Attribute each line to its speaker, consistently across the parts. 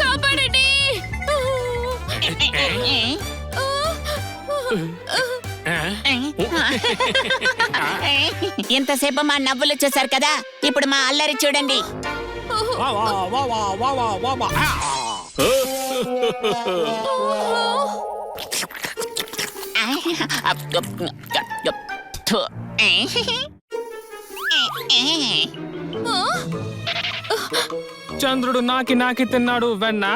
Speaker 1: కాపాడండి.
Speaker 2: ఇంతసేపు మా నవ్వులు చూసారు కదా, ఇప్పుడు మా అల్లరి చూడండి.
Speaker 3: చంద్రుడు నాకి తిన్నాడు వెన్న,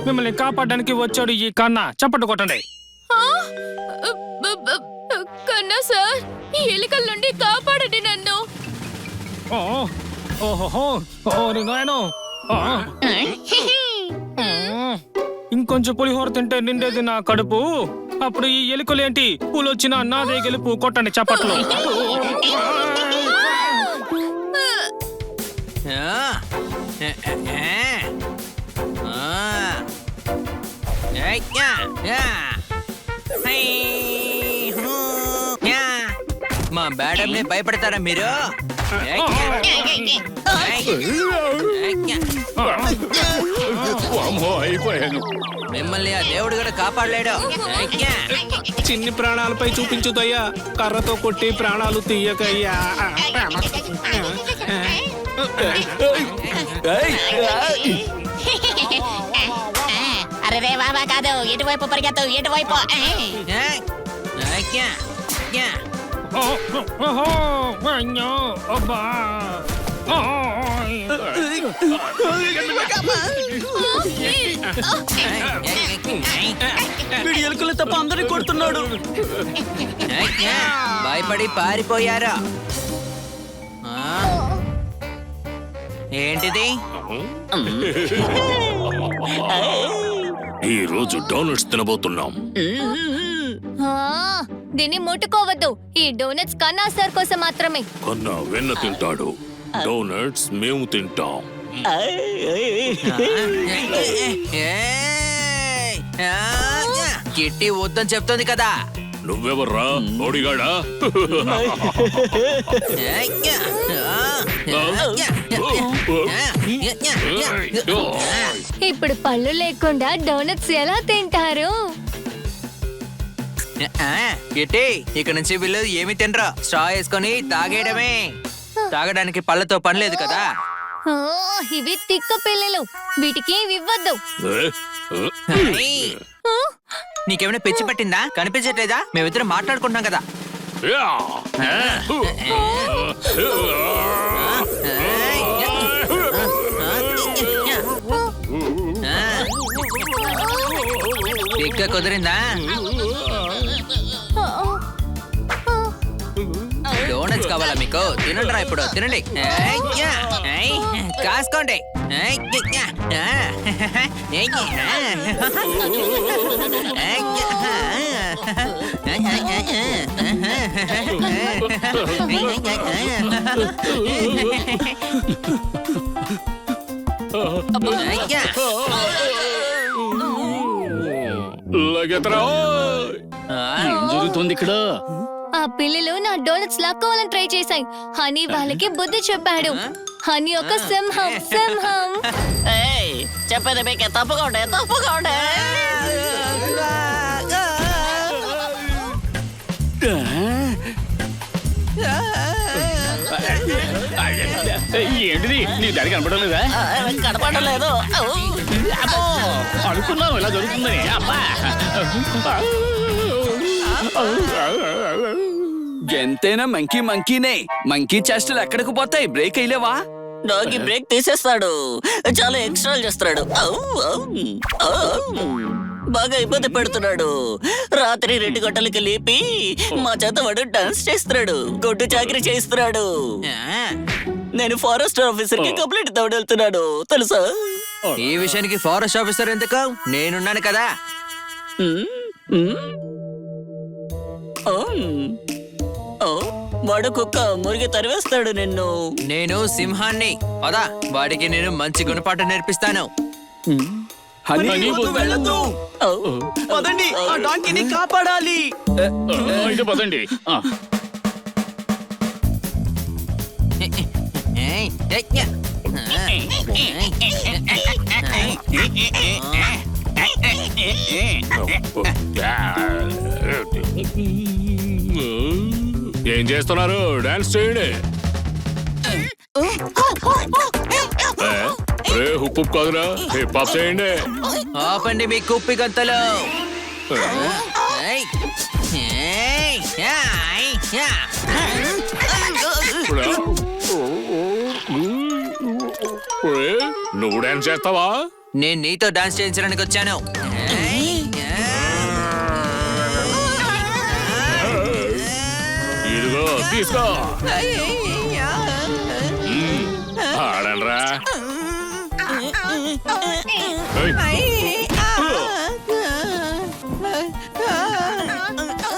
Speaker 3: మిమ్మల్ని కాపాడడానికి వచ్చాడు ఈ కన్నా. చప్పట్టు కొట్టండి.
Speaker 1: కన్నా సార్, ఈ ఎలుకల నుండి కాపాడండి నన్ను.
Speaker 3: ఇంకొంచెం పులిహోర తింటే నిండేది నా కడుపు. అప్పుడు ఈ ఎలుకలేంటి, పూలొచ్చినా నాదే గెలుపు. కొట్టండి చప్పట్లు.
Speaker 4: మా మేడంని భయపడతారా మీరు? మిమ్మల్ని ఆ దేవుడు కూడా కాపాడలేడు.
Speaker 3: చిన్ని ప్రాణాలపై చూపించుదయ్యా, కర్రతో కొట్టి ప్రాణాలు తీయకయ్యా.
Speaker 2: అరే రే బాబా కాదు, ఎటువైపు పరిగెత్తు, ఎటువైపు.
Speaker 5: వీడి ఎలుకలు తప్ప అందరినీ కొడుతున్నాడు.
Speaker 4: భయపడి పారిపోయారా? ఏంటిది?
Speaker 6: ఈ రోజు డోనట్స్ తినబోతున్నాం.
Speaker 1: దీన్ని ముట్టుకోవద్దు. ఈ డోనట్స్ కన్నా సార్ కోసం మాత్రమే.
Speaker 6: కన్నా వెన్న తింటాడు, డోనట్స్ మేము తింటాం.
Speaker 4: కిట్టి వద్దని చెప్తోంది కదా.
Speaker 6: నువ్వెవర్రా ఓడిగాడా?
Speaker 1: ఇప్పుడు పళ్ళు లేకుండా డోనట్స్ ఎలా తింటారు?
Speaker 4: కిట్టి, ఇక నుంచి వీళ్ళు ఏమి తినరా, స్ట్రా వేసుకొని తాగేయడమే. తాగడానికి పళ్ళతో పని లేదు కదా.
Speaker 1: ఇవి తిక్క పిల్లలు, వీటికి ఇవ్వద్దు.
Speaker 4: నీకేమైనా పిచ్చి పట్టిందా? కనిపించట్లేదా? మేమిద్దరం మాట్లాడుకుంటున్నాం కదా. ఇక్క కుదిరిందా? డోనట్స్ కావాలా మీకు? తినండిరా, ఇప్పుడు తినండి. కాసుకోండి.
Speaker 6: ఏం జరుగుతుంది ఇక్కడ?
Speaker 1: ఆ పిల్లలు నా డోనట్స్ లాక్కోవాలని ట్రై చేశాయి. హనీ వాళ్ళకి బుద్ధి చెప్పాడు. హనీ ఒక సింహం. సింహం
Speaker 2: చెప్పేది మీకే, తప్పుకోండి, తప్పుకోండి.
Speaker 6: ఏంటిది, నీ దారి కనపడడం లేదా?
Speaker 2: కనపడలేదు.
Speaker 6: అనుకున్నాను ఇలా జరుగుతుందని. అబ్బా,
Speaker 5: ఎంతైనా మంకీ మంకీనే. మంకీ చేష్టలు ఎక్కడికి పోతాయి? బ్రేక్ అయ్యలేవా?
Speaker 2: డాగి బ్రేక్ తీసేస్తాడు, చాలా ఎక్స్ట్రా చేస్తున్నాడు. బాగా ఇబ్బంది పెడుతున్నాడు. రాత్రి 2 గంటలకి లేపి మా చేత వాడు డాన్స్ చేస్తున్నాడు, గొడ్డు చాకరీ చేస్తున్నాడు. నేను ఫారెస్ట్ ఆఫీసర్ కి కంప్లైంట్ ఇద్దామని వెళ్తున్నాడు, తెలుసా?
Speaker 4: ఈ విషయానికి ఫారెస్ట్ ఆఫీసర్ ఎందుకు? నేనున్నాను కదా.
Speaker 2: వాడు కుక్క మురిగి తరివేస్తాడు నిన్ను.
Speaker 4: నేను సింహాన్ని. పదా, వాడికి నేను మంచి గుణపాఠం నేర్పిస్తాను.
Speaker 5: వెళ్ళదు. పదండి, ఆ డాంకీని కాపాడాలి.
Speaker 6: అయితే పదండి. ఏం చేస్తున్నారు? డాన్స్ చేయండి. హుప్పు కాదురా, హిప్ హాప్ చేయండి.
Speaker 4: ఆపండి మీ కుప్పి గంతలు.
Speaker 6: నువ్వు డాన్స్ చేస్తావా?
Speaker 4: నేను నీతో డాన్స్ చేయించడానికి వచ్చాను.
Speaker 6: ఇదిగో తీసుకో. ఆడండ్రా.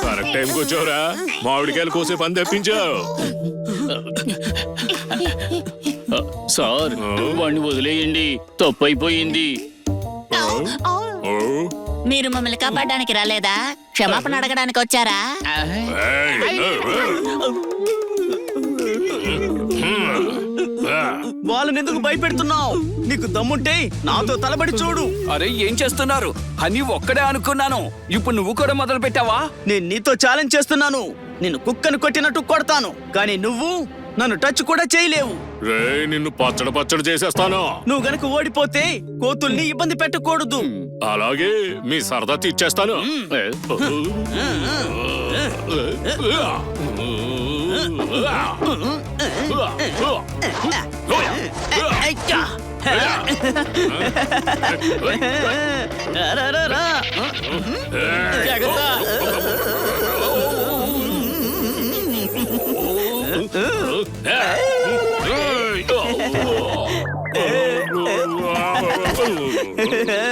Speaker 6: కరెక్ట్ టైంకి వచ్చావురా. మామిడికాయలు కోసే పని తెప్పించావు.
Speaker 7: సార్ వాడిని వదిలేయండి, తప్పు అయిపోయింది.
Speaker 2: మీరు మమ్మల్ని కాపాడడానికి రాలేదా? క్షమాపణ అడగడానికి వచ్చారా?
Speaker 8: వాళ్ళని ఎందుకు భయపెడుతున్నావు? నీకు దమ్ముంటే నాతో తలబడి చూడు.
Speaker 5: అరే ఏం చేస్తున్నారు? అని ఒక్కడే అనుకున్నాను, ఇప్పుడు నువ్వు కూడా మొదలు పెట్టావా?
Speaker 8: నేను నీతో ఛాలెంజ్ చేస్తున్నాను. నిన్ను కుక్కను కొట్టినట్టు కొడతాను, కానీ నువ్వు నన్ను టచ్ కూడా చేయలేవు.
Speaker 6: రే, నిన్ను పచ్చడి పచ్చడి చేసేస్తాను.
Speaker 8: నువ్వు గనక ఓడిపోతే కోతుల్ని ఇబ్బంది పెట్టకూడదు.
Speaker 6: అలాగే మీ సరదా తీర్చేస్తాను.
Speaker 8: రా. జాగ్రత్త.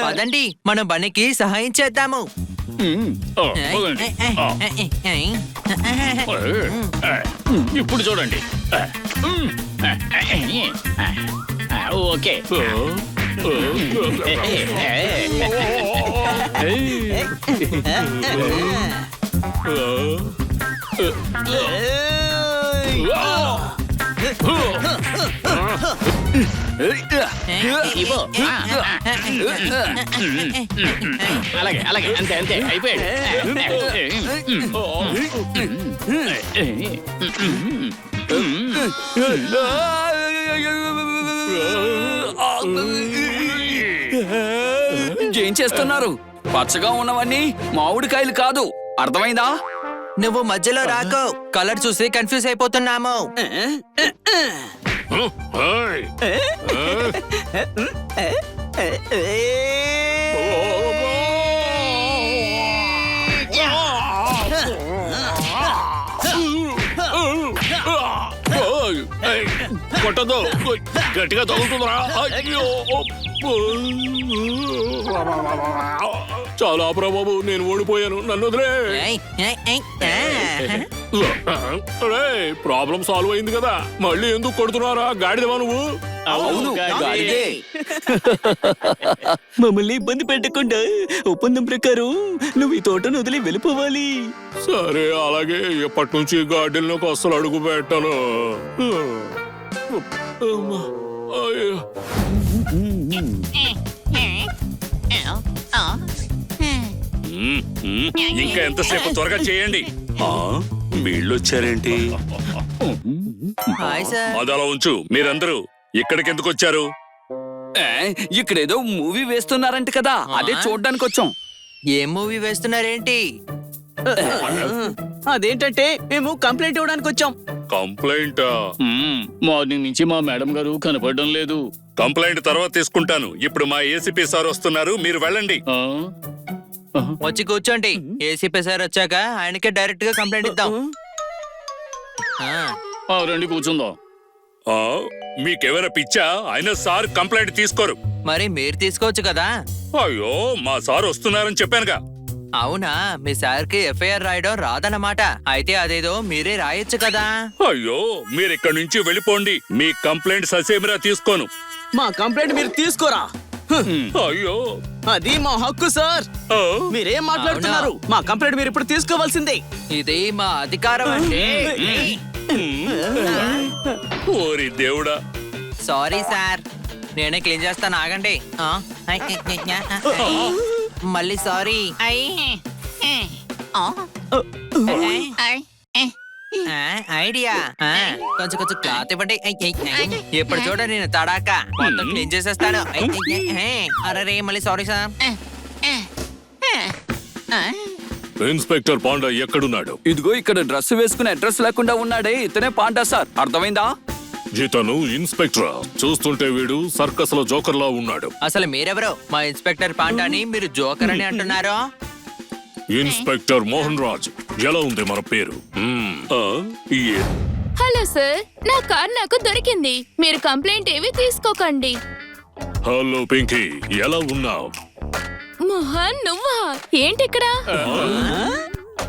Speaker 4: పదండి, మనం బనికి సహాయం చేద్దాము.
Speaker 7: ఇప్పుడు చూడండి. ఓకే. ఇవ్వు. అలాగే అలాగే, అంతే అంతే, అయిపోయాడు.
Speaker 5: ఏం చేస్తున్నారు? పచ్చగా ఉన్నవన్నీ మామిడికాయలు కాదు, అర్థమైందా?
Speaker 4: నువ్వు మధ్యలో రాకో, కలర్ చూసి కన్ఫ్యూజ్ అయిపోతున్నాము.
Speaker 6: కొట్టదు, గట్టిగా తగులుతుందిరా. అయ్యో, చాలా ప్రభాబు, నేను ఓడిపోయాను, నన్ను వదిలే. ప్రాబ్లం సాల్వ్ అయింది కదా, మళ్ళీ ఎందుకు కొడుతున్నారా? గాడిదవా నువ్వు?
Speaker 5: అవును, గాడిదే.
Speaker 8: మమ్మల్ని ఇబ్బంది పెట్టకుండా ఒప్పందం ప్రకారం నువ్వు ఈ తోటను వదిలి వెళ్ళిపోవాలి.
Speaker 6: సరే, అలాగే. ఎప్పటి నుంచి గార్డెన్లోకి అస్సలు అడుగు పెట్టను. ఇంకా ఎంతసేపు? త్వరగా చేయండి. వీళ్ళు వచ్చారేంటి?
Speaker 4: Hi sir.
Speaker 6: అది అలా ఉంచు. మీరందరూ ఇక్కడికి ఎందుకు వచ్చారు?
Speaker 5: ఇక్కడేదో మూవీ వేస్తున్నారంట కదా, అదే చూడ్డానికి వచ్చాం.
Speaker 4: ఏం మూవీ వేస్తున్నారేంటి?
Speaker 8: అదేంటంటే మేము కంప్లైంట్ ఇవ్వడానికి వచ్చాం.
Speaker 6: కంప్లైంట్?
Speaker 7: మార్నింగ్ నుంచి మా మేడం గారు కనపడడం లేదు.
Speaker 6: కంప్లైంట్ తర్వాత తీసుకుంటాను. ఇప్పుడు మా ఏసీపీ సార్ వస్తున్నారు, మీరు వెళ్ళండి.
Speaker 4: వచ్చి కూర్చోండి. ఏసీపీ సార్ వచ్చాక ఆయనకే డైరెక్ట్ గా కంప్లైంట్ ఇద్దాం.
Speaker 7: రండి కూర్చుందాం.
Speaker 6: మీకెవర పిచ్చా? అయినా సార్ కంప్లైంట్ తీసుకోరు.
Speaker 4: మరి మీరు తీసుకోవచ్చు కదా.
Speaker 6: అయ్యో, మా సార్ వస్తున్నారని చెప్పానుగా.
Speaker 4: అవునా, మీ సార్ కి ఎఫ్ఐఆర్ రాయడం రాదన్నమాట. అయితే అదేదో మీరే రాయొచ్చు కదా.
Speaker 6: అయ్యో, మీరు ఇక్కడి నుంచి వెళ్ళిపోండి. మీ కంప్లైంట్ ససేమిరా తీసుకోను.
Speaker 8: మా కంప్లైంట్ మీరు తీసుకోరా.
Speaker 6: అయ్యో,
Speaker 8: అది మా హక్కు సార్.
Speaker 6: ఆ?
Speaker 8: మీరేం మాట్లాడుతున్నారు? మా కంప్లైంట్ మీరు ఇప్పుడు తీసుకోవాల్సిందే.
Speaker 4: ఇది మా అధికారం అంటే.
Speaker 6: ఓరి దేవుడా.
Speaker 4: సారీ సార్, నేనే క్లీన్ చేస్తాను, ఆగండి. మళ్ళీ సారీ. ఐడియా, కొంచెం కొంచెం క్లాత్ ఇవ్వండి. ఎప్పుడు చూడ నేను తడాక మొత్తం క్లీన్ చేసేస్తాను. అరే మళ్ళీ సారీ సార్.
Speaker 6: ఇన్స్పెక్టర్ పాండా ఎక్కడున్నాడు?
Speaker 5: ఇదిగో ఇక్కడ డ్రెస్ వేసుకుని అడ్రస్ లేకుండా ఉన్నాడే ఇతనే పాండా సార్, అర్థమైందా?
Speaker 6: ఇతను ఇన్స్పెక్టర్. చూస్తుంటే వీడు సర్కస్ లో జోకర్ లా ఉన్నాడు.
Speaker 4: అసలు మీరెవరు? మా ఇన్స్పెక్టర్ పాండాని మీరు జోకర్ అని అంటున్నారు?
Speaker 6: ఇన్స్పెక్టర్ మోహన్ రాజ్. ఎలా ఉంది మన పేరు?
Speaker 1: హలో సార్, నా కార్ నాకు దొరికింది. మీరు కంప్లైంట్ ఏవి తీసుకోకండి.
Speaker 6: హలో పింకీ, ఎలా ఉన్నావు?
Speaker 1: మోహన్, నువ్వా? ఏంటి ఇక్కడ?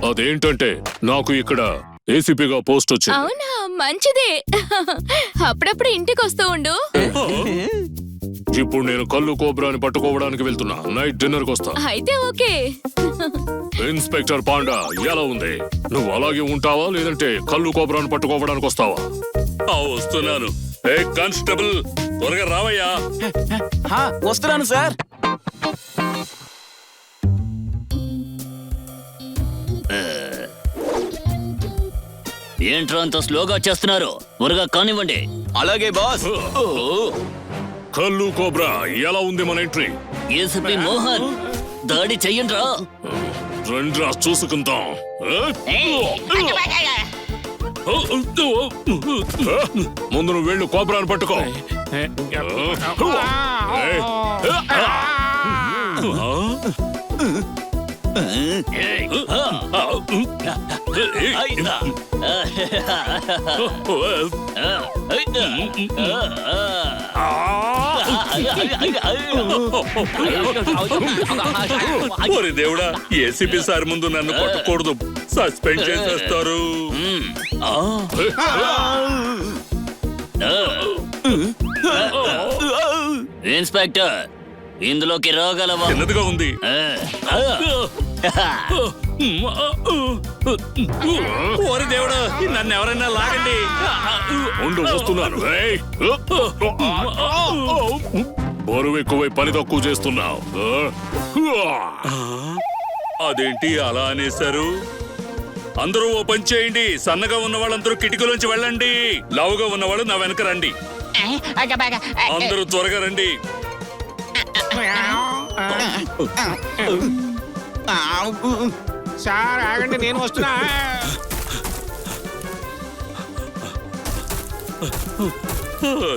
Speaker 6: అదేంటంటే నాకు ఇక్కడ ఏసీపీగా పోస్ట్ వచ్చింది.
Speaker 1: అవునా, మంచిదే. అప్పుడప్పుడు ఇంటికి వస్తూ ఉండు.
Speaker 6: ఇప్పుడు నేను కళ్ళు కోబ్రాని పట్టుకోవడానికి వెళ్తున్నా. నైట్ డిన్నర్ కి వస్తా.
Speaker 1: అయితే ఓకే.
Speaker 6: ఇన్స్పెక్టర్ పాండా, ఎలా ఉంది? నువ్వు అలాగే ఉంటావా లేదంటే కళ్ళు కోబ్రాని పట్టుకోవడానికి వస్తావా? వస్తున్నాను. ఏ కానిస్టేబుల్, త్వరగా రావయ్యా.
Speaker 8: వస్తున్నాను సార్.
Speaker 2: ఏంట్రా అంత స్లోగా చేస్తున్నారు? త్వరగా కానివ్వండి.
Speaker 8: అలాగే బాస్.
Speaker 6: కళ్ళు కోబ్రా, ఎలా ఉంది మన ఎంట్రీ?
Speaker 2: ఏసీపీ మోహన్, దాడి చెయ్యండ్రా.
Speaker 6: రండ్రా చూసుకుందాం. ముందు నువ్వు వెళ్ళు, కోబ్రాని పట్టుకో. ఓరి దేవుడా, ఏసీపీ సార్ ముందు నన్ను కొట్టకూడదు, సస్పెండ్ చేసేస్తారు.
Speaker 2: ఇన్స్పెక్టర్, ఇందులోకి రాగలవా?
Speaker 6: చిన్నదిగా ఉంది.
Speaker 8: ఓరి దేవుడు, నన్ను ఎవరైనా లాగండి.
Speaker 6: ఉండు, వస్తున్నాను. బరువు ఎక్కువై పని తక్కువ చేస్తున్నావు. అదేంటి అలా అనేశారు? అందరూ ఓ పని చేయండి. సన్నగా ఉన్న వాళ్ళందరూ కిటికీలోంచి వెళ్ళండి. లావుగా ఉన్నవాళ్ళు నా వెనక రండి. అందరూ త్వరగా రండి.
Speaker 3: సార్ ఆగండి, నేను వస్తున్నా.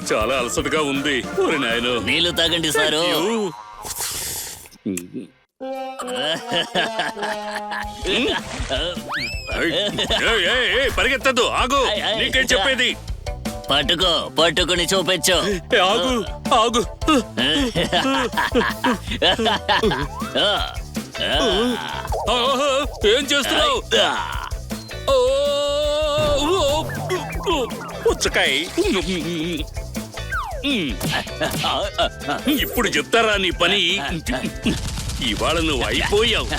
Speaker 6: చాలా అలసటగా ఉంది. ఓరి నాయనో.
Speaker 2: నీళ్లు తాగండి సారు.
Speaker 6: పరిగెత్తద్దు, ఆగు. నీకేం చెప్పేది?
Speaker 2: పట్టుకో, పట్టుకుని చూపించు.
Speaker 6: ఆగు ఆగు. ఏం చేస్తున్నావు? పుచ్చకాయ. ఇప్పుడు చెప్తారా నీ పని? ఇవాళ నువ్వు అయిపోయావు.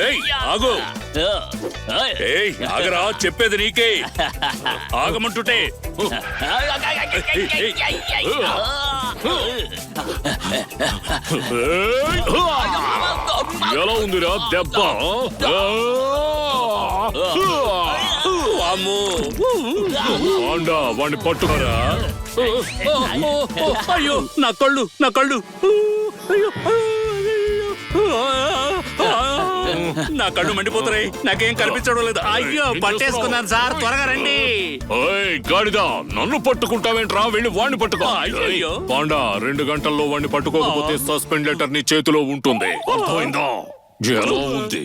Speaker 6: ఏయ్, ఆగు. ఏయ్, ఆగరా, చెప్పేది నీకే. ఆగమంటుంటే. ఎలా ఉందిరా దెబ్బ? పాండా, వాడిని పట్టుకోరా. అయ్యో, నా కళ్ళు, నా కళ్ళు. నా కళ్ళు మండిపోతున్నాయి. నాకేం కనిపించడం లేదు.
Speaker 8: అయ్యో, పట్టేసుకున్నాను సార్, త్వరగా రండి.
Speaker 6: గాడిదా, నన్ను పట్టుకుంటావేంట్రా? వెళ్ళి వాడిని పట్టుకో.
Speaker 8: అయ్యో.
Speaker 6: పాండా, 2 గంటల్లో వాడిని పట్టుకోకపోతే సస్పెండ్ లెటర్ నీ చేతిలో ఉంటుంది. అర్థమైందా? ఎలా ఉంది?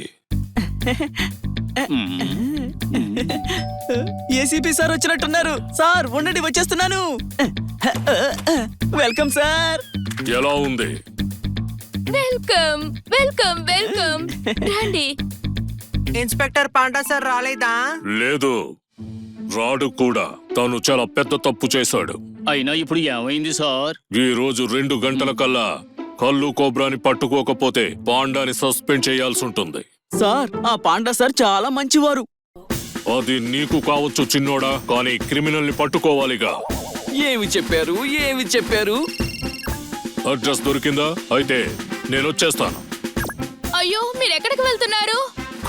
Speaker 8: ఏసీపీ సార్ వచ్చినట్టున్నారు. సార్ ఉండండి, వచ్చేస్తున్నాను. Welcome sir.
Speaker 6: ఎలా ఉంది?
Speaker 1: Welcome welcome welcome. రండి.
Speaker 4: ఇన్స్పెక్టర్ పాండా సార్ రాలేదా?
Speaker 6: లేదు, రాడు కూడా. తను చాలా పెద్ద తప్పు చేశాడు.
Speaker 7: అయినా ఇప్పుడు ఏమైంది సార్?
Speaker 6: ఈ రోజు 2 గంటల కల్లా కళ్ళు కోబ్రాని పట్టుకోకపోతే పాండాని సస్పెండ్ చేయాల్సి ఉంటుంది.
Speaker 8: సార్, ఆ పాండా సార్ చాలా మంచివారు.
Speaker 6: అది నీకు కావచ్చు చిన్నోడా, కానీ క్రిమినల్ ని పట్టుకోవాలిగా.
Speaker 5: ఏమి చెప్పారు ఏమి చెప్పారు?
Speaker 6: అడ్రస్ దొరికిందా? అయితే నేను వచ్చేస్తాను.
Speaker 1: అయ్యో మీరెక్కడికి వెళ్తున్నారు?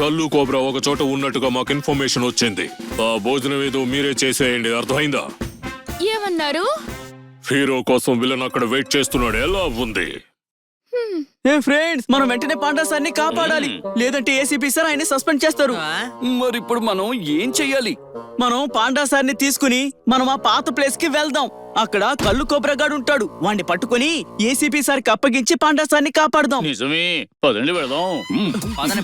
Speaker 6: కల్లు కోబ్రా ఒక చోట ఉన్నట్టుగా మాకు ఇన్ఫర్మేషన్ వచ్చింది. ఆ భోజనం ఏదో మీరే చేసేయండి, అర్థమైందా?
Speaker 1: ఏమన్నారు?
Speaker 6: హీరో కోసం విలన్ అక్కడ వెయిట్ చేస్తున్నాడు. ఎలా ఉంది?
Speaker 8: ఏ ఫ్రెండ్స్, మనం వెంటనే పాండా సార్ని కాపాడాలి, లేదంటే ఏసీపీ సార్ ఆయన సస్పెండ్ చేస్తారు.
Speaker 5: మరి ఇప్పుడు మనం ఏం చెయ్యాలి?
Speaker 8: మనం పాండా సార్ని తీసుకుని మనం ఆ పాత ప్లేస్ కి వెళ్దాం. అక్కడ కళ్ళు కోబ్రాగాడు ఉంటాడు. వాణ్ణి పట్టుకుని ఏసీపీ సార్ కి అప్పగించి పాండా సార్ని కాపాడదాం.
Speaker 7: నిజమే, పదండి వెళదాం.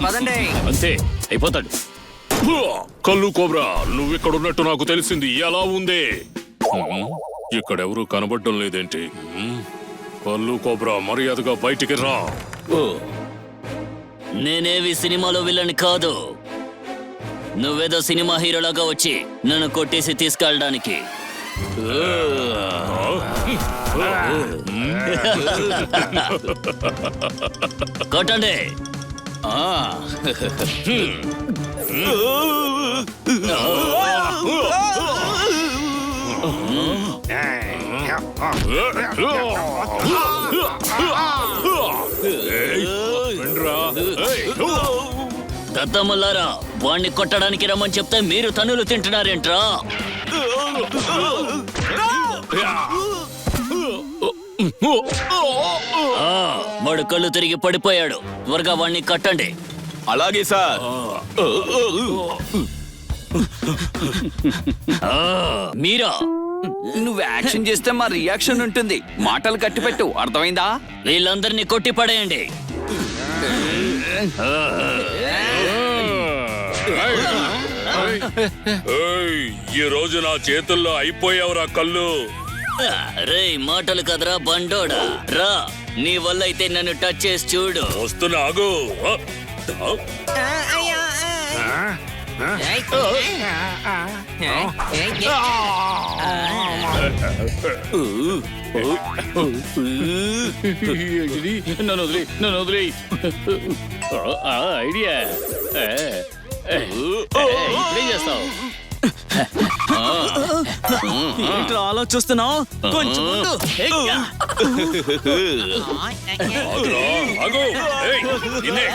Speaker 4: పదండి.
Speaker 7: అంతే అయిపోతాడు.
Speaker 6: కల్లు కోబ్రా, నువ్విక్కడున్నట్టు నాకు తెలిసింది. ఎలా ఉంది? ఇక్కడెవరూ కనబడడం లేదేంటి? కల్లు కోబ్రా, మర్యాదగా బయటికి రా.
Speaker 2: నేనేవి సినిమాలో విలన్ కాదు. నువ్వేదో సినిమా హీరోలాగా వచ్చి నన్ను కొట్టేసి తీసుకెళ్ళడానికి. కొట్టండి. దత్తమ్మలారా, వాణ్ణి కొట్టడానికి రమ్మని చెప్తే మీరు తన్నులు తింటున్నారేంట్రా? వాడు కళ్ళు తిరిగి పడిపోయాడు. త్వరగా వాణ్ణి కట్టండి.
Speaker 5: అలాగే సార్.
Speaker 2: మీరా?
Speaker 5: నువ్వు యాక్షన్ చేస్తే మా రియాక్షన్ ఉంటుంది. మాటలు కట్టిపెట్టు, అర్థమైందా?
Speaker 2: వీళ్ళందరినీ కొట్టి పడేయండి.
Speaker 6: ఈ రోజు నా చేతుల్లో అయిపోయావురా కళ్ళు.
Speaker 2: రే మాటలు కదరా బండోడా, రా. నీ వల్ల అయితే నన్ను టచ్ చేసి చూడు.
Speaker 6: వస్తున్నా, ఆగు.
Speaker 7: నన్ను వదిలి ఐడియా ఇప్పుడేం చేస్తావు?
Speaker 8: ఏంట్రా ఆలోచిస్తున్నావు? కొంచెం ముందు.
Speaker 6: ఆగురా, ఆగు. ఏయ్, నిన్నే.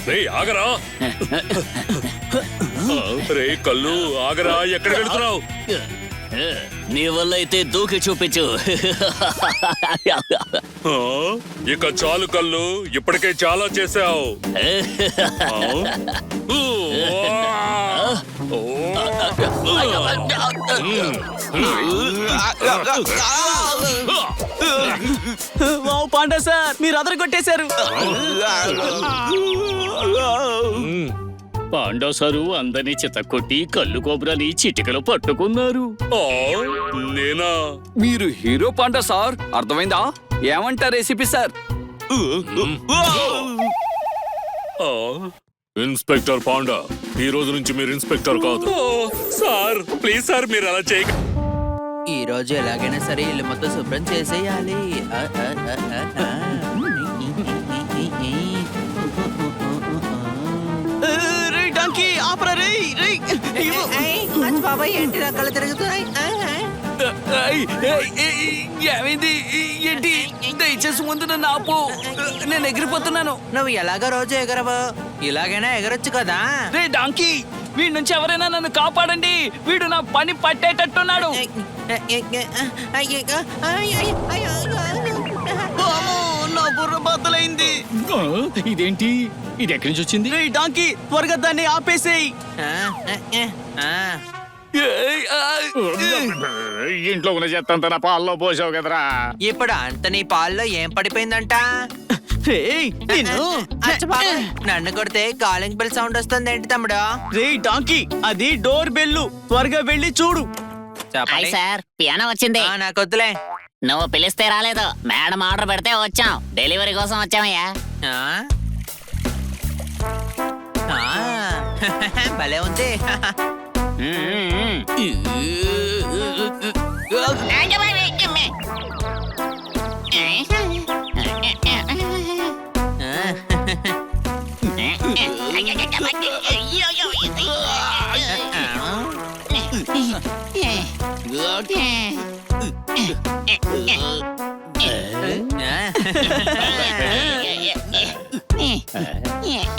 Speaker 6: రేయ్, ఆగరా. రే కళ్ళు, ఆగరా. ఎక్కడ వెళ్తున్నావు?
Speaker 2: నీ వల్ల అయితే దూకి చూపించు.
Speaker 6: ఇక చాలు కళ్ళు, ఇప్పటికే చాలా చేశావు.
Speaker 8: వావ్ పాండా సార్, మీరు అదర కొట్టేశారు.
Speaker 7: పాండా సారు అందరినీ చితక్కొట్టి కళ్ళు కోబ్రాని చిటికలో పట్టుకున్నారు.
Speaker 6: నేనా?
Speaker 5: మీరు హీరో పాండా సార్, అర్థమైందా? ఏమంటారు ఏసీపీ సార్?
Speaker 6: ఇన్స్పెక్టర్ పాండా, ఈ రోజు నుంచి మీరు ఇన్స్పెక్టర్ కాదు. సార్ ప్లీజ్ సార్, మీరు అలా చేయక.
Speaker 4: ఈ రోజు ఎలాగైనా సరే ఇల్లు మొత్తం శుభ్రం చేసేయాలి.
Speaker 8: రే డాంకీ, ఆపరా రే.
Speaker 4: బాబాయ్ ఏంటి నా కళ్ళు తిరుగుతున్నాయి?
Speaker 5: ఏమైంది? ఏంటి? దయచేసి ముందు నన్ను ఆపు, నేను ఎగిరిపోతున్నాను.
Speaker 4: నువ్వు ఎలాగో రోజు ఎగరవు, ఇలాగైనా ఎగరొచ్చు కదా.
Speaker 5: రే డాంకీ, వీడి నుంచి ఎవరైనా నన్ను కాపాడండి. వీడు నా పని పట్టేటట్టున్నాడు.
Speaker 8: నా బుర్ర బద్దలైంది.
Speaker 7: ఇదేంటి? ఇది ఎక్కడి నుంచి వచ్చింది?
Speaker 8: రే డాంకీ, త్వరగా దాన్ని ఆపేసేయి.
Speaker 7: ఇంట్లో ఉన్న చెత్తంతా నా పాల్లో పోసావు కదరా.
Speaker 4: ఇప్పుడు అంత నీ పాల్లో ఏం పడిపోయిందంట?
Speaker 8: రేయ్, నిన్ను.
Speaker 4: నన్ను కొడితే కాలింగ్ బెల్ సౌండ్ వస్తుంది ఏంటి తమ్ముడు?
Speaker 8: రే డాంకీ, అది డోర్ బెల్లు. త్వరగా వెళ్ళి చూడు.
Speaker 4: చెప్పండి.
Speaker 2: సార్, పియానో వచ్చింది.
Speaker 4: నాకు వద్దులే.
Speaker 2: నువ్వు పిలిస్తే రాలేదు, మేడం ఆర్డర్ పెడితే వచ్చాం. డెలివరీ కోసం వచ్చామయ్యా.
Speaker 4: భలే ఉంది.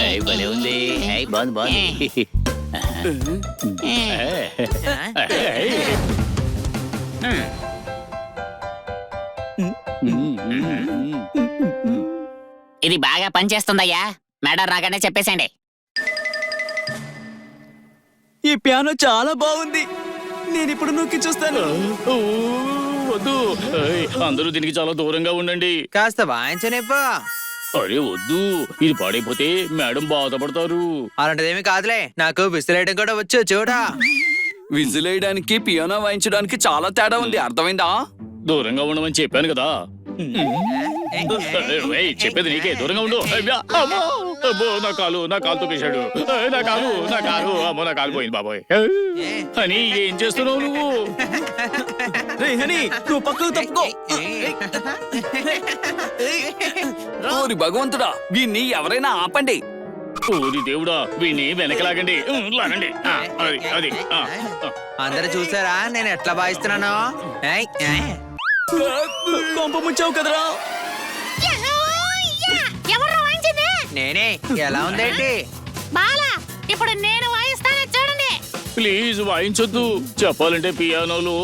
Speaker 7: ఏయ్, భలే ఉంది. ఏయ్, బాగుంది బాగుంది.
Speaker 2: ఇది బాగా పనిచేస్తుందయ్యా. మేడం రాగానే చెప్పేసండి.
Speaker 8: ఈ పియానో చాలా బాగుంది. నేను ఇప్పుడు నొక్కి చూస్తాను.
Speaker 7: ఓ, వద్దు. ఏయ్, అందరూ దీనికి చాలా దూరంగా ఉండండి.
Speaker 4: కాస్త వాయించనివ్వు.
Speaker 7: అరే వద్దు, ఇది పాడైపోతే మేడం బాధపడతారు.
Speaker 4: అలాంటిదేమీ కాదులే, నాకు విసిరేయడం కూడా వచ్చు చూడా.
Speaker 5: విజిలేయడానికి పియానో వాయించడానికి చాలా తేడా ఉంది, అర్థమైందా?
Speaker 7: దూరంగా ఉండమని చెప్పాను కదా. ఏయ్, చెప్పేది నీకే, దూరంగా ఉండు. అయ్యా, అమ్మో, అమ్మో, నా కాలు తొక్కేశాడు. ఏయ్, నా కాలు, అమ్మో, నా కాలు పోయింది బాబోయ్. అని ఏం చేస్తున్నావు నువ్వు?
Speaker 8: రే హనీ, నువ్వు పక్కకు తప్పుకో.
Speaker 5: ఓరి భగవంతుడా, వీణ్ణి ఎవరైనా ఆపండి.
Speaker 7: ఓరి దేవుడా, వీడిని వెనకలాగండి. లాగండి. అది
Speaker 4: అందరూ చూసారా నేను ఎట్లా వాయిస్తున్నాను? ఏయ్, ఏయ్.
Speaker 8: కొంప ముంచావు కదరా.
Speaker 1: ఎవరు వాయించింది?
Speaker 4: నేనే. ఎలా ఉందేంటి?
Speaker 1: బాలా, ఇప్పుడు నేను వాయిస్తాను చూడండి.
Speaker 7: ప్లీజ్ వాయించొద్దు. చెప్పాలంటే పియానోలో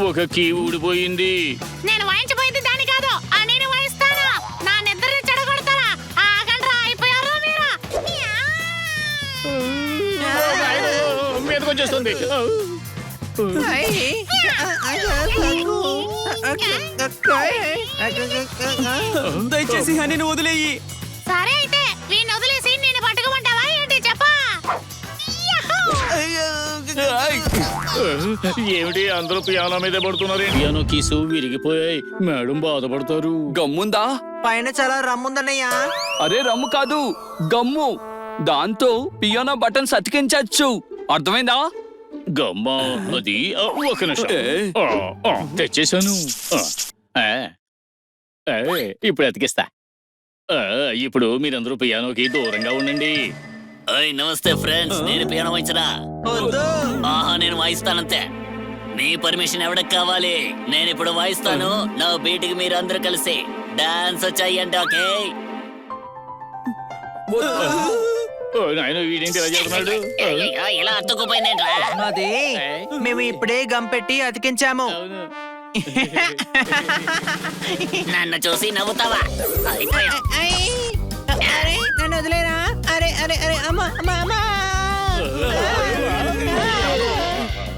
Speaker 7: ఒక కీ ఊడిపోయింది.
Speaker 1: నేను వాయించబోయింది దాని కాదు, నేను వాయిస్తాను. నా నిద్రని చెడగొడతారా? ఆగండ్రా, అయిపోయారు మీరు.
Speaker 7: మీదకి వచ్చేస్తుంది.
Speaker 8: దయచేసి హనీని వదిలేయి.
Speaker 1: సరే అయితే వీడిని వదిలేసి నేను పట్టుకోమంటావా ఏంటి చెప్పా?
Speaker 7: ఏమిటి అందరూ పియానో మీదే పడుతున్నారు? పియానో కీసు విరిగిపోయాయి, మేడం బాధపడతారు.
Speaker 5: గమ్ముందా?
Speaker 4: పైన చాలా రమ్ముందన్నయ్యా.
Speaker 5: అరే రమ్ము కాదు, గమ్ము. దాంతో పియానో బటన్స్ అతికించచ్చు, అర్థమైందా?
Speaker 7: గమ్మా అది ఒక నిమిషం. తెచ్చేశాను. ఇప్పుడు అతికిస్తా. ఇప్పుడు మీరందరూ పియానోకి దూరంగా ఉండండి.
Speaker 2: నమస్తే ఫ్రెండ్స్, నేను పియానో వాయించరా? ఆహా, నేను వాయిస్తానంతే. మీ పర్మిషన్ ఎవరికి కావాలి? నేను ఇప్పుడు వాయిస్తాను. నా బీట్కి మీరు అందరూ కలిసి డాన్స్ చెయ్యండి, ఓకే?
Speaker 7: నాయన వీడేంటి ఇలా చేస్తున్నాడు?
Speaker 2: ఇలా అతుక్కుపోయిందేంట్రా?
Speaker 4: అది మేము ఇప్పుడే గమ్ పెట్టి అతికించాము.
Speaker 2: నన్ను చూసి నవ్వుతావా? అయిపోయాం.
Speaker 4: అరే నన్ను వదిలేరా? అరే అరే అరే అమ్మా అమ్మా అమ్మా.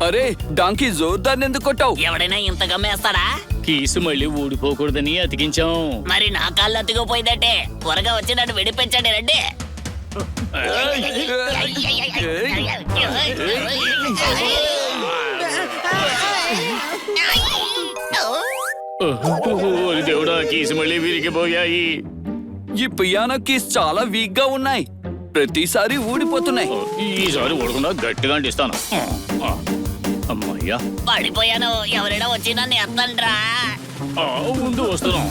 Speaker 5: అరే డాంకీ, జోర్దార్ ఎందుకు కొట్టావు?
Speaker 2: ఎవడైనా ఇంత గమ్మేస్తాడా?
Speaker 7: కీసు మళ్ళీ ఊడిపోకూడదని అతికించాం.
Speaker 2: మరి నా కాళ్ళు అతుకుపోయిందంటే త్వరగా వచ్చి నన్ను విడిపించండి, రండి.
Speaker 7: ఓరి దేవుడా, కీసు మళ్ళీ విరిగిపోయాయి.
Speaker 5: ఈ పియానో కీస్ చాలా వీక్ గా ఉన్నాయి, ప్రతిసారి ఊడిపోతున్నాయి.
Speaker 7: ఈసారి ఊడకుండా గట్టిగా అంటిస్తాను. అమ్మయ్యా,
Speaker 2: పడిపోయాను. ఎవరైనా వచ్చి నన్ను ఎత్తండ్రా.
Speaker 7: ముందు వస్తున్నాం.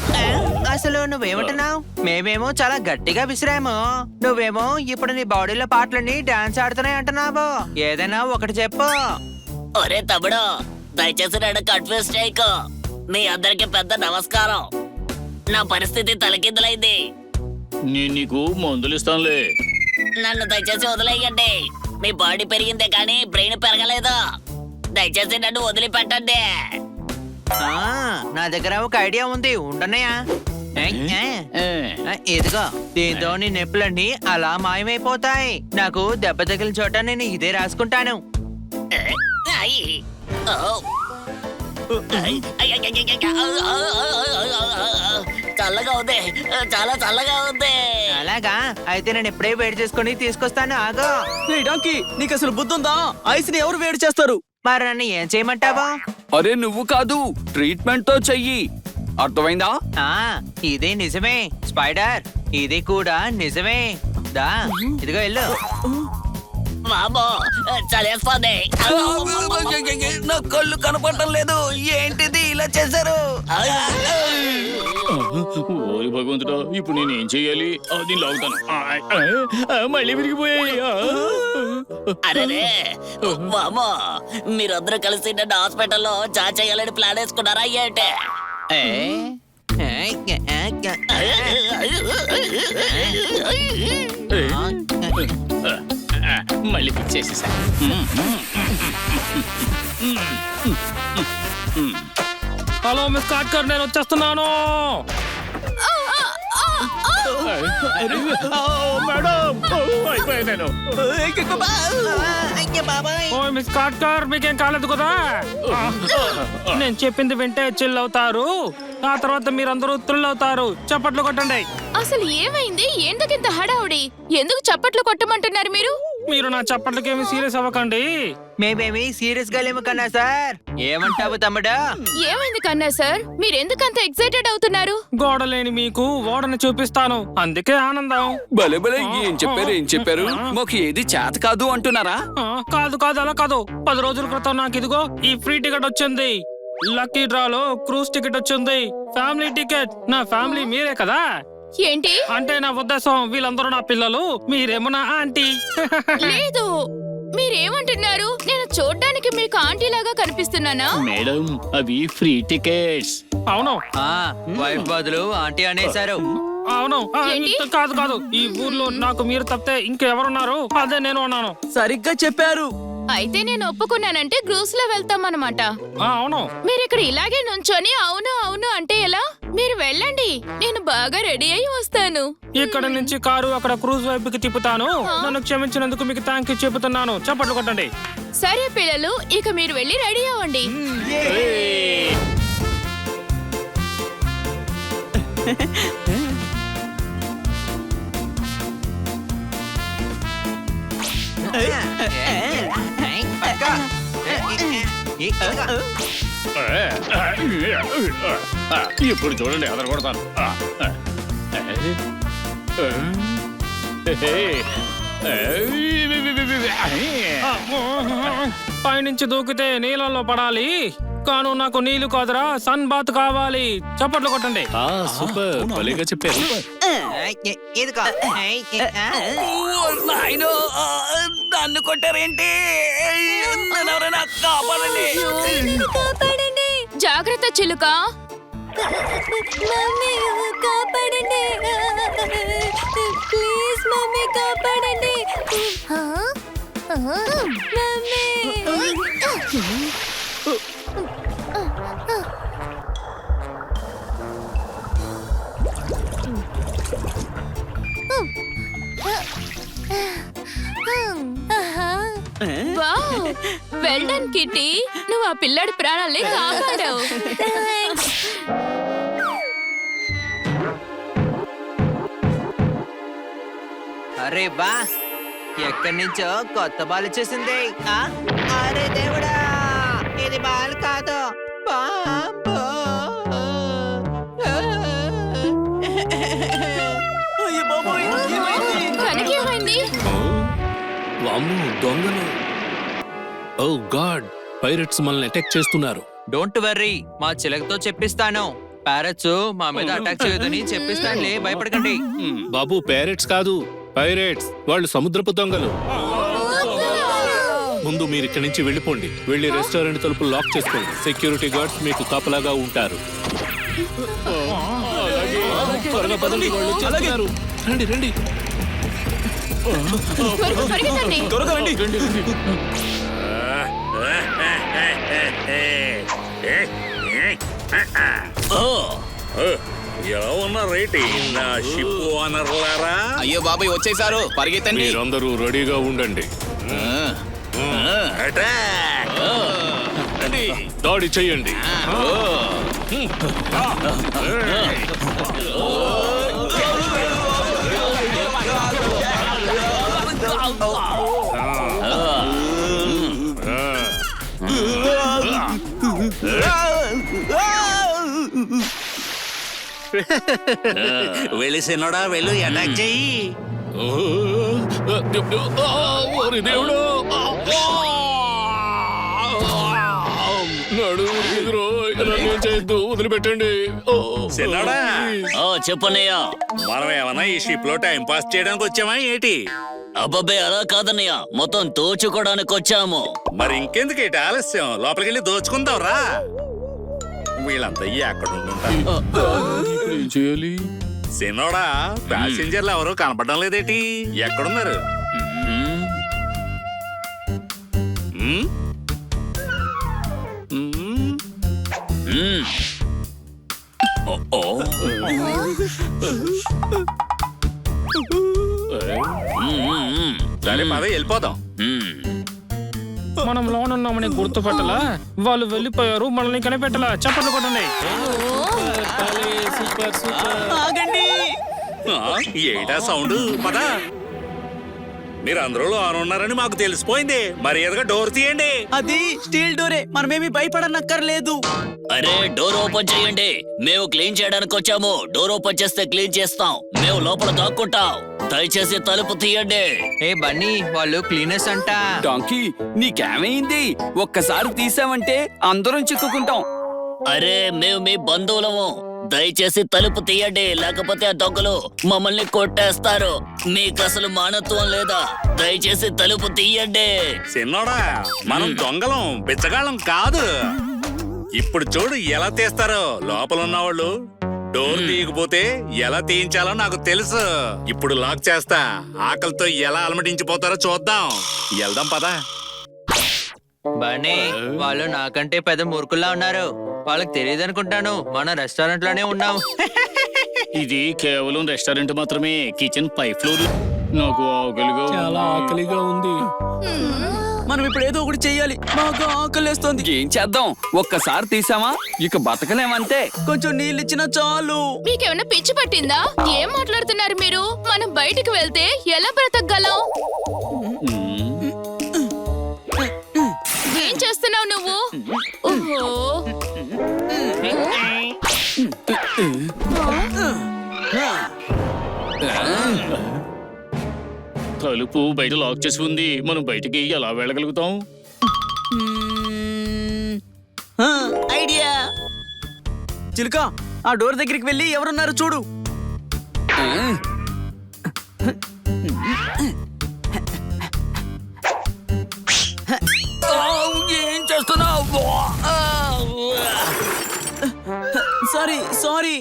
Speaker 4: అసలు నువ్వేమంటున్నావు? మేమేమో చాలా గట్టిగా విసిరాము, నువ్వేమో ఇప్పుడు నీ బాడీలో పాటలన్నీ డాన్స్ ఆడుతున్నాయి అంటున్నావు. ఏదైనా ఒకటి చెప్పు.
Speaker 2: ఒరే తమ్ముడు, దయచేసి నన్ను కన్ఫ్యూజ్ చేయకు. మీ అందరికి పెద్ద నమస్కారం. నా పరిస్థితి తలకిందులైంది.
Speaker 7: నేను నీకు మందులు ఇస్తానులే.
Speaker 2: నన్ను దయచేసి వదిలేయండి. మీ బాడీ పెరిగిందే కానీ బ్రెయిన్ పెరగలేదు. దయచేసి నన్ను వదిలిపెట్టండి.
Speaker 4: నా దగ్గర ఒక ఐడియా ఉంది, ఉండన్నయ్యా. ఇదిగో, దీంతో నీ నొప్పులన్నీ అలా మాయమైపోతాయి. నాకు దెబ్బ తగిలిన చోట నేను ఇదే రాసుకుంటాను.
Speaker 2: అయ్. ఓ. చల్లగా ఉంది, చాలా చల్లగా ఉంది.
Speaker 4: అలాగా అయితే నేను ఎప్పుడే వేడి చేసుకుని తీసుకొస్తాను, ఆగో.
Speaker 8: రే డాంకీ, నీకు అసలు బుద్ధుందా? ఐస్ ని ఎవరు వేడి చేస్తారు?
Speaker 4: మరి నన్ను ఏం చేయమంటావా?
Speaker 5: అరే నువ్వు కాదు, ట్రీట్మెంట్ తో చెయ్యి, అర్థమైందా?
Speaker 4: ఇది నిజమే స్పైడర్, ఇది కూడా నిజమే. దా ఇదిగో వెళ్ళు.
Speaker 2: బాబో, చలేస్తుంది.
Speaker 5: నా కళ్ళు కనపడటం లేదు, ఏంటిది ఇలా చేశారు?
Speaker 7: ఓరి భగవంతుడా ఇప్పుడు నేను ఏం చెయ్యాలి దీన్ని లాగుతాను మళ్ళీ విరిగిపోయాయి
Speaker 2: అరే మామా మీరందరూ కలిసి నన్ను హాస్పిటల్లో చేయాలని ప్లాన్ వేసుకున్నారా ఏంటే
Speaker 7: మళ్ళీ ఫిక్స్ చేసేసా
Speaker 3: హలో మిస్ కాట్కర్, నేను వచ్చేస్తున్నాను.
Speaker 7: మేడం అయిపోయాను
Speaker 3: ఓ మిస్ కాట్కర్, మీకేం కాలేదు కదా? నేను చెప్పింది వింటే చిల్ అవుతారు, ఆ తర్వాత మీరందరూ థ్రిల్ అవుతారు. చప్పట్లు కొట్టండి.
Speaker 9: అసలు ఏమైంది? ఎందుకింత హడావుడి? ఎందుకు చప్పట్లు కొట్టమంటున్నారు మీరు?
Speaker 3: మీరు నా చప్పట్లకేమి సీరియస్ అవ్వకండి.
Speaker 4: మేమేమి సీరియస్ గా లేము కన్నా సార్. ఏమంటావు తమ్ముడు?
Speaker 9: ఏమైంది కన్నా సార్? మీరెందుకంత ఎక్సైటెడ్ అవుతున్నారు?
Speaker 3: గోడలేని మీకు ఓడని చూపిస్తాను, అందుకే ఆనందం.
Speaker 5: భలే భలే ఏం చెప్పారు మాకు ఏది చేత కాదు అంటున్నారా?
Speaker 3: కాదు కాదు, అలా కాదు. 10 రోజుల క్రితం నాకు ఇదిగో ఈ ఫ్రీ టికెట్ వచ్చింది. లక్కీ డ్రాలో క్రూజ్ టికెట్ వచ్చింది. Family ticket. నా ఫ్యామిలీ మీరే కదా.
Speaker 9: ఏంటి?
Speaker 3: అంటే నా ఉద్దేశం వీళ్ళందరూ నా పిల్లలు, మీరేమో నా ఆంటీ.
Speaker 9: లేదు, మీరేమంటున్నారు? నేను చూడ్డానికి మీకు ఆంటీ లాగా కనిపిస్తున్నానా?
Speaker 7: మేడం అవి ఫ్రీ టికెట్స్.
Speaker 3: అవును
Speaker 4: వైఫ్ బదులు ఆంటీ అనేసారు.
Speaker 3: అవును.
Speaker 9: ఏంటి?
Speaker 3: కాదు కాదు, ఈ ఊర్లో నాకు మీరు తప్పితే ఇంకెవరున్నారు? అదే నేను ఉన్నాను.
Speaker 8: సరిగ్గా చెప్పారు.
Speaker 9: అయితే నేను ఒప్పుకున్నానంటే గ్రూస్ లో వెళ్తామన్నమాట.
Speaker 3: అవును.
Speaker 9: మీరు ఇక్కడ ఇలాగే నుంచొని అవును అవును అంటే ఎలా? మీరు వెళ్ళండి, నేను బాగా రెడీ అయి వస్తాను.
Speaker 3: ఇక్కడ నుంచి కారు అక్కడ క్రూజ్ వైపుకి తిప్పుతాను. నన్ను క్షమించినందుకు మీకు థ్యాంక్ యూ చెబుతున్నాను. చప్పట్లు కొట్టండి.
Speaker 9: సరే పిల్లలు, ఇక మీరు వెళ్ళి రెడీ అవ్వండి.
Speaker 7: ఇప్పుడు చూడండి అదర కొడతాను.
Speaker 3: పైనుంచి దూకితే నీళ్ళలో పడాలి, కాను నాకు నీళ్లు కాదురా, సన్ బాత్ కావాలి. చప్పట్లు కొట్టండి.
Speaker 7: సూపర్, భలేగా చెప్పారు.
Speaker 4: ఇదిగో.
Speaker 5: నాయనో దాన్ని కొట్టారేంటి? నన్ను ఎవరైనా కాపాడండి.
Speaker 1: కాపాడండి.
Speaker 9: జాగ్రత్త చిలుక.
Speaker 1: మమ్మీ కాపాడండి. ప్లీజ్ మమ్మీ కాపాడండి. Mummy.
Speaker 9: Wow, well done kitty. నువ్వు ఆ పిల్లాడి ప్రాణాల్ని కాపాడావు.
Speaker 4: అరే బా, ఎక్కడి నుంచో కొత్త బాల్ వచ్చేసింది. అరే దేవుడా, ఇది బాల్ కాదు, పాంపు.
Speaker 8: అయ్య బాబోయ్, ఏమైంది?
Speaker 9: తనకేమైంది?
Speaker 6: దొంగలు. ఓ గాడ్, పైరట్స్ మనల్ని అటాక్ చేస్తున్నారు.
Speaker 4: డోంట్ వర్రీ, మా చిలకతో చెప్పిస్తాను. ప్యారెట్స్ మా మీద అటాక్ చేయొద్దని చెప్పిస్తానులే, భయపడకండి.
Speaker 6: బాబు, ప్యారెట్స్ కాదు, పైరేట్స్. వాళ్ళు సముద్రపు దొంగలు. ముందు మీరు ఇక్కడి నుంచి వెళ్ళిపోండి. వెళ్ళి రెస్టారెంట్ తలుపులు లాక్ చేసుకోండి. సెక్యూరిటీ గార్డ్స్ మీకు కాపలాగా ఉంటారు. త్వరగా పదండి, వాళ్ళు వచ్చేస్తున్నారు. రండి రండి.
Speaker 9: పరిగెత్తండి.
Speaker 8: త్వరగా రండి.
Speaker 6: ఎలా ఉన్నా రేటి నా షిప్ ఓనర్లారా?
Speaker 5: అయ్యో బాబాయ్ వచ్చేసారు, పరిగెత్తండి.
Speaker 6: మీరందరూ రెడీగా ఉండండి. అటాక్! దాడి చెయ్యండి.
Speaker 2: వెళ్ళి సిన్నోడా, వెళ్ళు అటాక్ చెయ్యి.
Speaker 6: ఓరి దేవుడు, నడుము
Speaker 7: నన్ను చేయొద్దు, వదిలిపెట్టండి. ఓ,
Speaker 6: చిన్నోడా
Speaker 2: చెప్పన్నయ్య.
Speaker 6: మనం ఏమన్నా ఈ షిప్ లో టైం పాస్ చేయడానికి వచ్చామా ఏంటి?
Speaker 2: అబ్బబ్బే అలా కాదన్నయ్య, మొత్తం దోచుకోవడానికి వచ్చాము.
Speaker 6: మరి ఇంకెందుకు ఏంటి ఆలస్యం? లోపలికి వెళ్ళి దోచుకుందాం రా. వీళ్ళంతా ఎక్కడ ఉండుంటారు?
Speaker 7: ఇప్పుడు ఏం చేయాలి?
Speaker 6: చిన్నోడా ప్యాసింజర్లు ఎవరు కనపడడం లేదేటి? ఎక్కడున్నారు? ఉమ్? ఉమ్?
Speaker 2: ఓ
Speaker 6: సరే పద వెళ్ళిపోదాం.
Speaker 3: మనం లోన్ ఉన్నామని గుర్తుపట్టలా, వాళ్ళు వెళ్ళిపోయారు, మనల్ని కనిపెట్టలా. చప్పట్లు కొట్టండి.
Speaker 8: ఆగండి.
Speaker 6: ఏటా సౌండ్? పద. మీరు అందరూ ఉన్నారని మాకు తెలిసిపోయింది. మరి ఎదుగా డోర్ తీయండి.
Speaker 8: అది స్టీల్ డోరే, మనమేమి భయపడనక్కర్లేదు.
Speaker 2: అరే డోర్ ఓపెన్ చేయండి, మేము క్లీన్ చేయడానికి వచ్చాము. డోర్ ఓపెన్ చేస్తే క్లీన్ చేస్తాం, మేము లోపల దాక్కుంటాం. దయచేసి తలుపు తీయండి.
Speaker 4: ఏ బన్నీ, వాళ్ళు క్లీనర్స్ అంట.
Speaker 5: డాంకీ నీకేమైంది? ఒక్కసారి తీసామంటే అందరం చిక్కుకుంటాం.
Speaker 2: అరే మేము మీ బంధువులము, దయచేసి తలుపు తీయండి, లేకపోతే ఆ దొంగలు మమ్మల్ని కొట్టేస్తారు. మీకు అసలు మానత్వం లేదా? దయచేసి తలుపు తీయండి.
Speaker 6: చిన్నోడా మనం దొంగలం, బిచ్చగాళ్ళం కాదు. ఇప్పుడు చూడు ఎలా తీస్తారో. లోపల ఉన్నవాళ్ళు డోర్ తీయకపోతే ఎలా తీయించాలో నాకు తెలుసు. ఇప్పుడు లాక్ చేస్తా. ఆకలితో ఎలా అలమటించిపోతారో చూద్దాం. వెళ్దాం పదా.
Speaker 4: బన్నీ, వాళ్ళు నాకంటే పెద్ద మూర్ఖుల్లా ఉన్నారు. వాళ్ళకి తెలియదు అనుకుంటాను, మన రెస్టారెంట్ లోనే ఉన్నాం.
Speaker 7: ఇది కేవలం రెస్టారెంట్ మాత్రమే. కిచెన్ పై ఫ్లోర్. నాకు ఆకలిగా
Speaker 3: చాలా ఆకలిగా ఉంది.
Speaker 8: మనం ఇప్పుడు ఏదో ఒకటి చెయ్యాలి, బాగా ఆకలేస్తోంది.
Speaker 5: ఏం చేద్దాం? ఒక్కసారి తీసామా ఇక బతకలేమంతే.
Speaker 8: కొంచెం నీళ్ళు ఇచ్చినా చాలు.
Speaker 9: మీకేమైనా పిచ్చి పట్టిందా? ఏం మాట్లాడుతున్నారు మీరు? మనం బయటికి వెళ్తే ఎలా బ్రతకగలం? ఏం చేస్తున్నావు నువ్వు? ఓహో,
Speaker 7: తలుపు బయట లాక్ చేసి ఉంది. మనం బయటికి ఎలా వెళ్ళగలుగుతాం?
Speaker 8: ఐడియా. చిలుక, ఆ డోర్ దగ్గరికి వెళ్ళి ఎవరున్నారు చూడు.
Speaker 5: ఏం చేస్తున్నావు?
Speaker 8: Sorry sorry.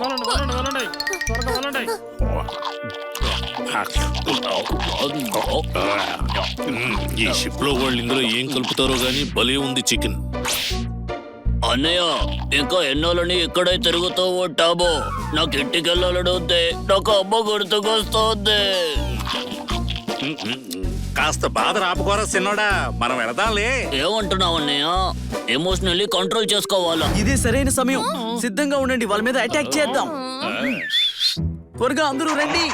Speaker 3: వెళ్ళండి, వెళ్ళండి, వెళ్ళండి. త్వరగా వెళ్ళండి.
Speaker 10: ఈ షిప్ లో వాళ్ళు ఇందులో ఏం కలుపుతారో గానీ భలే ఉంది చికెన్.
Speaker 2: అన్నయ్య ఇంకా ఎన్నోళ్ళని ఇక్కడే తిరుగుతూ ఉంటాము. నాకు ఇంటికి వెళ్ళాలని ఉంది. నాకు అమ్మ గుర్తుకొస్తుంది.
Speaker 6: కాస్త బాధ రాపుకోరా చిన్నోడా. మనం వెళదాంలే.
Speaker 2: ఏమంటున్నావు అన్నయ్య? ఎమోషనల్లీ కంట్రోల్ చేసుకోవాలా?
Speaker 8: ఇదే సరైన సమయం. సిద్ధంగా ఉండండి, వాళ్ళ మీద అటాక్ చేద్దాం. త్వరగా అందరూ రండి.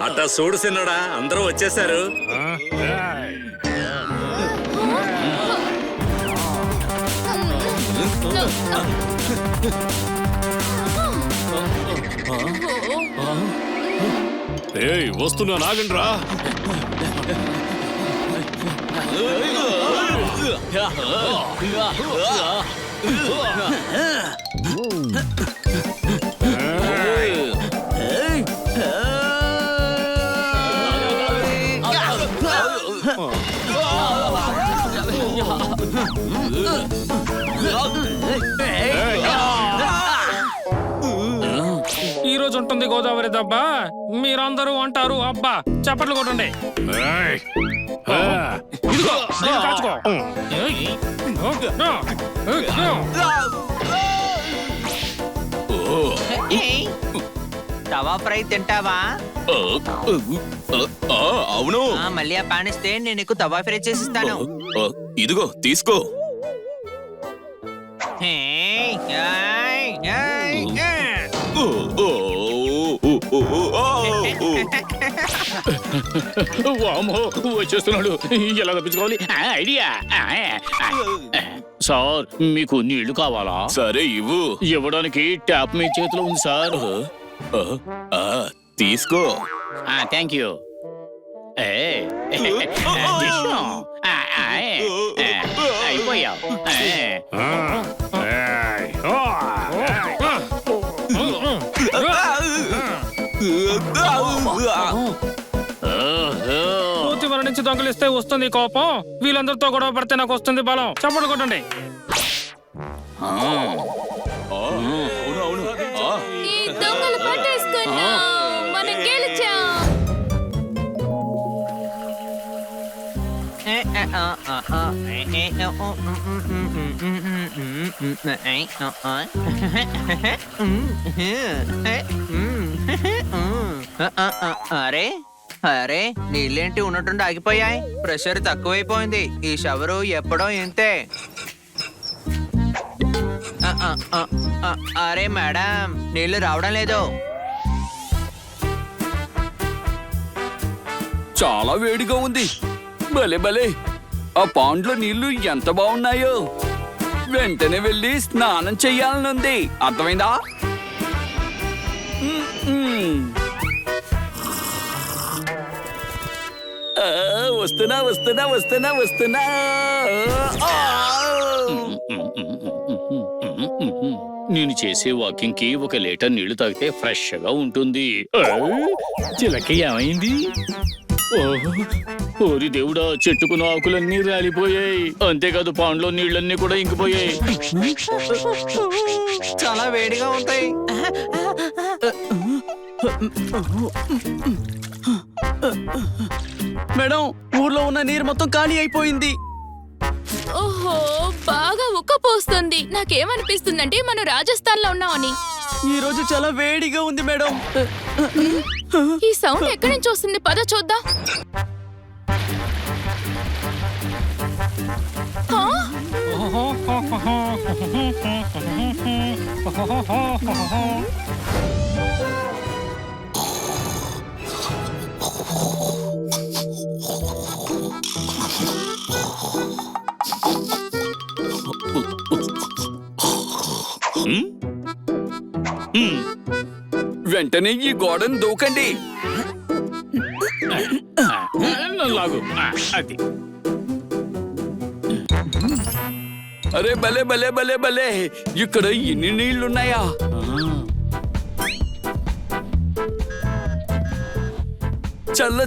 Speaker 6: అట్టా చూడు చిన్నోడా, అందరూ వచ్చేసారు.
Speaker 10: ఏయ్ వస్తున్నా, నాగండి రా.
Speaker 3: ఈ రోజు ఉంటుంది గోదావరి దెబ్బ. మీరందరూ అంటారు అబ్బా. చప్పట్లు కొట్టండి. ఇదిగో, దీన్ని కాచుకో.
Speaker 4: తవా ఫ్రై తింటావా?
Speaker 10: అవును.
Speaker 4: మళ్ళీ ఆ పానిస్తే నేను నీకు తవా ఫ్రై చేసిస్తాను.
Speaker 10: ఇదిగో తీసుకో.
Speaker 7: వామో, వచ్చేస్తున్నాడు. ఎలా తప్పించుకోవాలి? ఐడియా. సార్, మీకు నీళ్లు కావాలా?
Speaker 10: సరే ఇవ్వు.
Speaker 7: ఇవ్వడానికి ట్యాప్ మీ చేతిలో ఉంది సార్.
Speaker 10: తీసుకో.
Speaker 7: Thank you. అయిపోయావు.
Speaker 3: పూర్తి మరణించి దొంగలిస్తే వస్తుంది కోపం, వీళ్ళందరితో గొడవ పడితే నాకు వస్తుంది బలం. చప్పట్లు కొట్టండి.
Speaker 1: ఈ దొంగలు పట్టేసుకున్నా, మనం గెలిచాం.
Speaker 4: అరే అరే నీళ్ళేంటి ఉన్నట్టుండి ఆగిపోయాయి? ప్రెషర్ తక్కువైపోయింది. ఈ షవరు ఎప్పుడో ఇంతే. అరే మేడం, నీళ్లు రావడం లేదు.
Speaker 5: చాలా వేడిగా ఉంది. భలే భలే, ఆ పాండ్లో నీళ్లు ఎంత బాగున్నాయో. వెంటనే వెళ్ళి స్నానం చెయ్యాలనుంది, అర్థమైందా? వస్తున్నా వస్తున్నా వస్తున్నా వస్తున్నా.
Speaker 7: నేను చేసే వాకింగ్ కి 1 లీటర్ నీళ్లు తాగితే ఫ్రెష్ గా ఉంటుంది. చిలక ఏమైంది? ఓరి దేవుడా, చెట్టుకున్న ఆకులన్నీ రాలిపోయాయి. అంతేకాదు పాండ్లో నీళ్ళన్నీ కూడా ఇంకిపోయాయి.
Speaker 4: చాలా వేడిగా ఉంటాయి.
Speaker 8: మేడం, ఊర్లో ఉన్న నీరు మొత్తం ఖాళీ అయిపోయింది.
Speaker 9: ఓహో, బాగా ఉక్కపోస్తుంది. నాకేమనిపిస్తుందంటే మనం రాజస్థాన్ లో ఉన్నామని.
Speaker 8: ఈ రోజు చాలా వేడిగా ఉంది మేడం.
Speaker 9: ఈ సౌండ్ ఎక్కడి నుంచి వస్తుంది? పద చూద్దాం. ఆ?
Speaker 5: వెంటనే ఈ గోడను దూకండి.
Speaker 7: లాగు. అది
Speaker 5: అరే భలే భలే భలే భలే, ఇక్కడ ఇన్ని నీళ్లున్నాయా?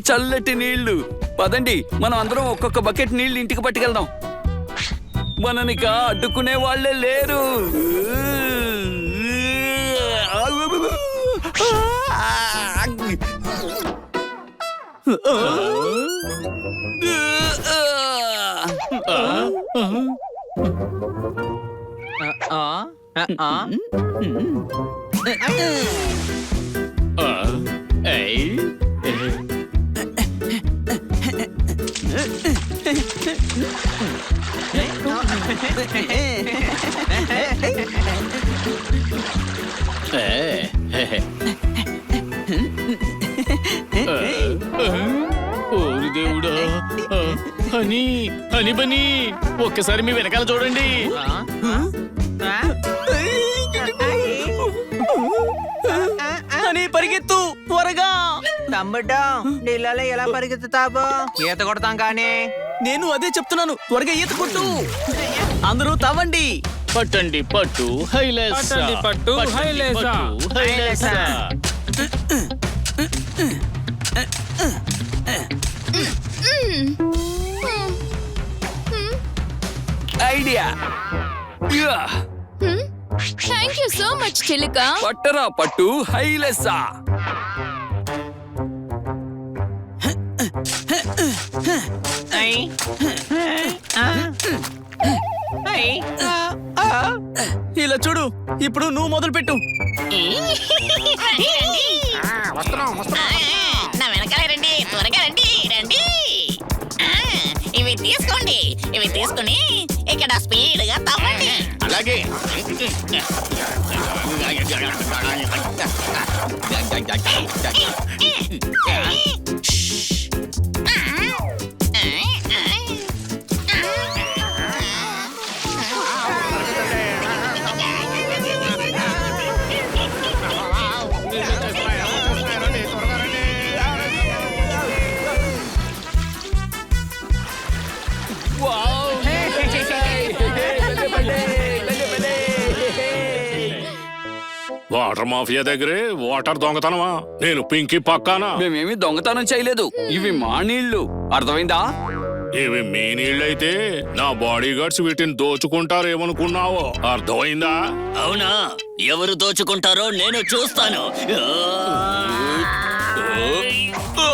Speaker 5: చల్లటి నీళ్లు. పదండి, మనం అందరం ఒక్కొక్క బకెట్ నీళ్లు ఇంటికి పట్టుకెళ్దాం. మననిక అడ్డుకునే వాళ్ళే లేరు.
Speaker 7: ఓరి దేవుడా, హనీ హనీ బనీ, ఒక్కసారి మీ వెనకాల చూడండి.
Speaker 8: అని పరిగెత్తు త్వరగా.
Speaker 4: తమ్ముడు, నీళ్ళలో ఎలా పరిగెత్తుతావు? ఈత కొడతాం కానీ.
Speaker 8: నేను అదే చెప్తున్నాను, త్వరగా ఈత కొట్టు. అందరూ తవ్వండి.
Speaker 7: పట్టండి పట్టు హైలేసా,
Speaker 3: పట్టండి పట్టు హైలేసా.
Speaker 7: హైలేసా.
Speaker 5: Idea.
Speaker 9: Thank you so much చిలుక.
Speaker 5: పట్టరా పట్టు హైలెస్సా.
Speaker 8: ఇలా చూడు, ఇప్పుడు నువ్వు మొదలు పెట్టు.
Speaker 2: నా వెనకాల రండి, త్వరగా రండి రండి. ఇవి తీసుకోండి, ఇవి తీసుకుని ఇక్కడ స్పీడ్ గా తవ్వండి.
Speaker 7: అలాగే.
Speaker 6: వాటర్ మాఫియా దగ్గరే వాటర్ దొంగతనమా? నేను పింకీ పక్కానా?
Speaker 5: మేమేమి దొంగతనం చేయలేదు, ఇవి మా నీళ్లు, అర్థమైందా?
Speaker 6: ఇవి మీ నీళ్ళైతే నా బాడీ గార్డ్స్ వీటిని దోచుకుంటారేమనుకున్నావో, అర్థమైందా?
Speaker 2: అవునా? ఎవరు దోచుకుంటారో నేను చూస్తాను.
Speaker 9: ఓ,